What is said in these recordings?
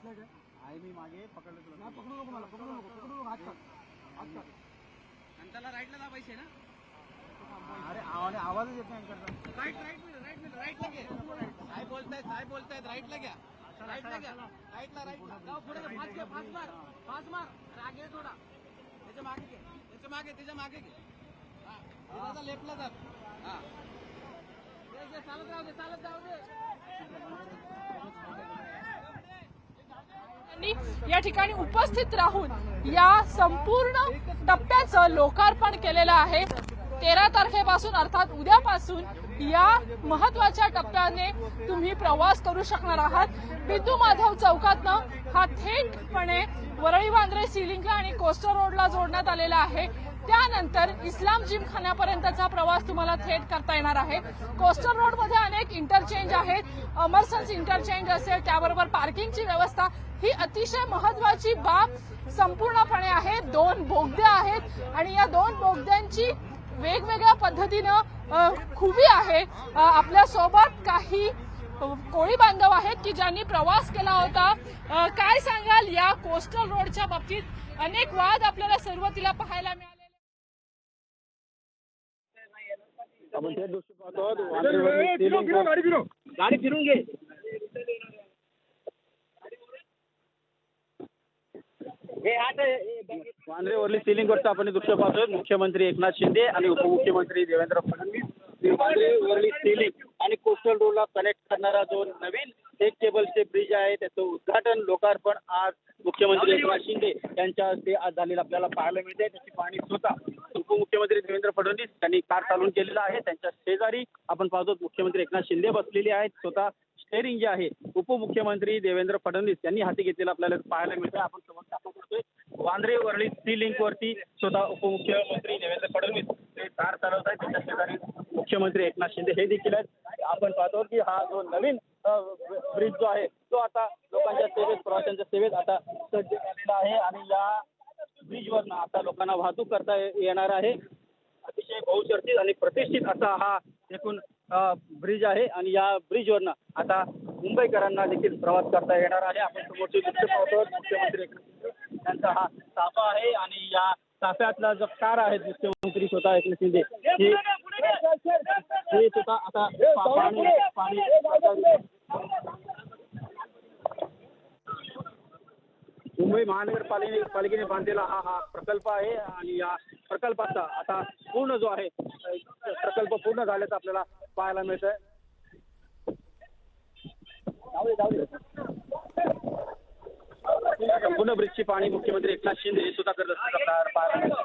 आहे मी मागे पकडलं तुला. पकडू नको मला, पकडू नको हात काढ. आणि त्याला राईटला दाबायचे ना. अरे आवाजच येत नाही करता. राईटला घे. साहेब बोलतायत राईटला घ्या. राईटला जाऊ पुढे फास्ट मार राग आहे थोडा. त्याच्या मागे घे. हा लेफ्टला जा. हा चालत राहू दे. या ठिकाणी उपस्थित राहून या संपूर्ण टप्प्याचं लोकार्पण केलेलं आहे. 13 तारखेपासून अर्थात उद्यापासून या महत्वाच्या टप्प्याने तुम्ही प्रवास करू शकणार आहात. बिंदू माधव चौकातनं हा थेटपणे वरळी वांद्रे सी लिंकला आणि कोस्टर रोडला जोडण्यात आलेला आहे. त्यानंतर इस्लाम जिमखान्यापर्यंतचा प्रवास तुम्हाला थेट करता येणार आहे. कोस्टर रोडमध्ये अनेक इंटरचेंज आहेत. अमरसन्स इंटरचेंज असेल, त्याबरोबर पार्किंगची व्यवस्था ही अतिशय महत्वाची बाब संपूर्णपणे आहे. 2 बोगदे आहेत आणि या 2 बोगद्यांची वेगवेगळ्या पद्धतीनं खुबी आहे. आपल्या सोबत काही कोळी बांधव आहेत की ज्यांनी प्रवास केला होता. काय सांगाल या कोस्टल रोडच्या बाबतीत? अनेक वाद आपल्याला सुरुवातीला पाहायला मिळाले. आपण ते दृश्य पाहतो. गाडी फिरून घे. वांद्रेवरली सिलिंगवरचं आपण दृश्य पाहतोय. मुख्यमंत्री एकनाथ शिंदे आणि उपमुख्यमंत्री देवेंद्र फडणवीस वांद्रेवरली सिलिंग आणि कोस्टल रोडला कनेक्ट करणारा जो नवीन एक केबलचे ब्रिज आहे त्याचं उद्घाटन लोकार्पण आज मुख्यमंत्री एकनाथ शिंदे यांच्या हस्ते आज झालेलं आपल्याला पाहायला मिळते. त्याची पाहणी स्वतः उपमुख्यमंत्री देवेंद्र फडणवीस यांनी कार चालवून केलेला आहे. त्यांच्या शेजारी आपण पाहतो मुख्यमंत्री एकनाथ शिंदे बसलेले आहेत. स्वतः स्टेअरिंग जे आहे उपमुख्यमंत्री देवेंद्र फडणवीस यांनी हाती घेतलेलं आपल्याला पाहायला मिळतं. आपण समोर दाखवतोय वांद्रे वरळी सी लिंक वरती स्वतः उपमुख्यमंत्री देवेंद्र फडणवीस हे कार चालवत आहेत. त्याच्या शेजारी मुख्यमंत्री एकनाथ शिंदे हे देखील आहेत. आपण पाहतो की हा जो नवीन ब्रिज जो आहे तो आता लोकांच्या सेवेत, प्रवाशांच्या सेवेत आता सज्ज झालेला आहे आणि या ब्रिजवरनं आता लोकांना वाहतूक करता येणार आहे. अतिशय बहुचर्चित आणि प्रतिष्ठित असा हा एकूण ब्रिज आहे आणि या ब्रिजवरनं आता मुंबईकरांना देखील प्रवास करता येणार आहे. आपण समोरचे दृश्य पाहतो. मुख्यमंत्री त्यांचा हा ताफा आहे आणि या ताफ्यातला जो कार आहे मुख्यमंत्री स्वतः एकनाथ शिंदे हे स्वतः आता पाणी मुंबई महानगरपालिकेने बांधलेला हा प्रकल्प आहे आणि या प्रकल्पाचा आता पूर्ण जो आहे प्रकल्प पूर्ण झाल्याचं आपल्याला पाहायला मिळतंय. संपूर्ण ब्रिजची पाणी मुख्यमंत्री एकनाथ शिंदे हे सुद्धा करत असतात आपल्याला पाहायला मिळतं.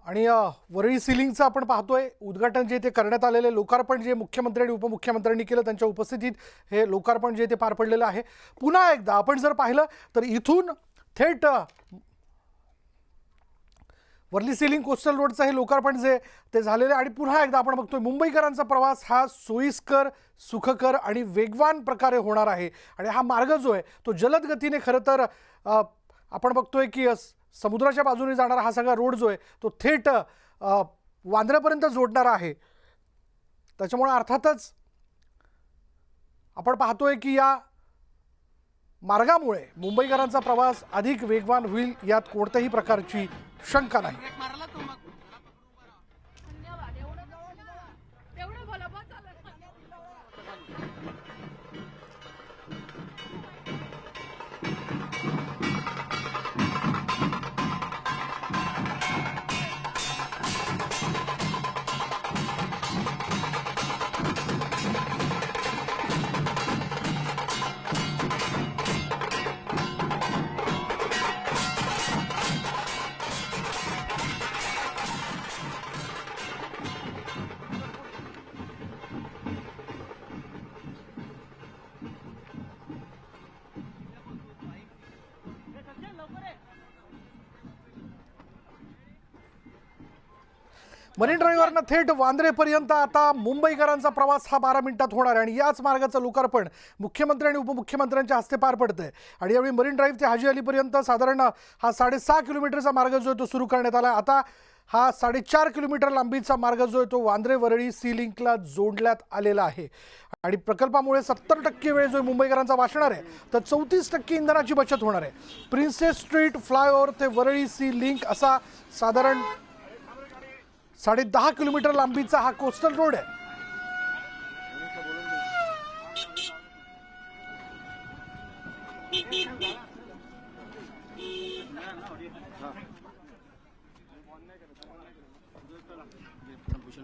आणि वरळी सिलिंगचं आपण पाहतोय उद्घाटन जे ते करण्यात आलेले लोकार्पण जे मुख्यमंत्री आणि उपमुख्यमंत्र्यांनी केलं त्यांच्या उपस्थितीत हे लोकार्पण जे ते पार पडलेलं आहे. पुन्हा एकदा आपण जर पाहिलं तर इथून थेट वरळी सिलिंग कोस्टल रोडचं हे लोकार्पण जे ते झालेलं आहे आणि पुन्हा एकदा आपण बघतोय मुंबईकरांचा प्रवास हा सोयीस्कर, सुखकर आणि वेगवान प्रकारे होणार आहे. आणि हा मार्ग जो आहे तो जलद गतीने खरं तर आपण बघतोय की समुद्राच्या बाजूने जाणारा हा सगळा रोड जो आहे तो थेट वांद्र्यापर्यंत जोडणारा आहे. त्याच्यामुळे अर्थातच आपण पाहतोय की या मार्गामुळे मुंबईकरांचा प्रवास अधिक वेगवान होईल यात कोणत्याही प्रकारची शंका नाही. मरीन ड्राईव्हवरनं थेट वांद्रेपर्यंत आता मुंबईकरांचा प्रवास हा 12 मिनिटात होणार आहे आणि याच मार्गाचं लोकार्पण मुख्यमंत्री आणि उपमुख्यमंत्र्यांच्या हस्ते पार पडतंय. आणि यावेळी मरीन ड्राईव्ह ते हाजी अलीपर्यंत साधारण हा 6.5 किलोमीटरचा मार्ग जो आहे तो सुरू करण्यात आला. आता हा 4.5 किलोमीटर लांबीचा मार्ग जो आहे तो वांद्रे वरळी सी लिंकला जोडण्यात आलेला आहे आणि प्रकल्पामुळे 70% वेळ जो मुंबईकरांचा वाचणार आहे तर 34% इंधनाची बचत होणार आहे. प्रिन्सेस स्ट्रीट फ्लायओव्हर ते वरळी सी लिंक असा साधारण 10.5 किलोमीटर लांबीचा हा कोस्टल रोड आहे. भूषण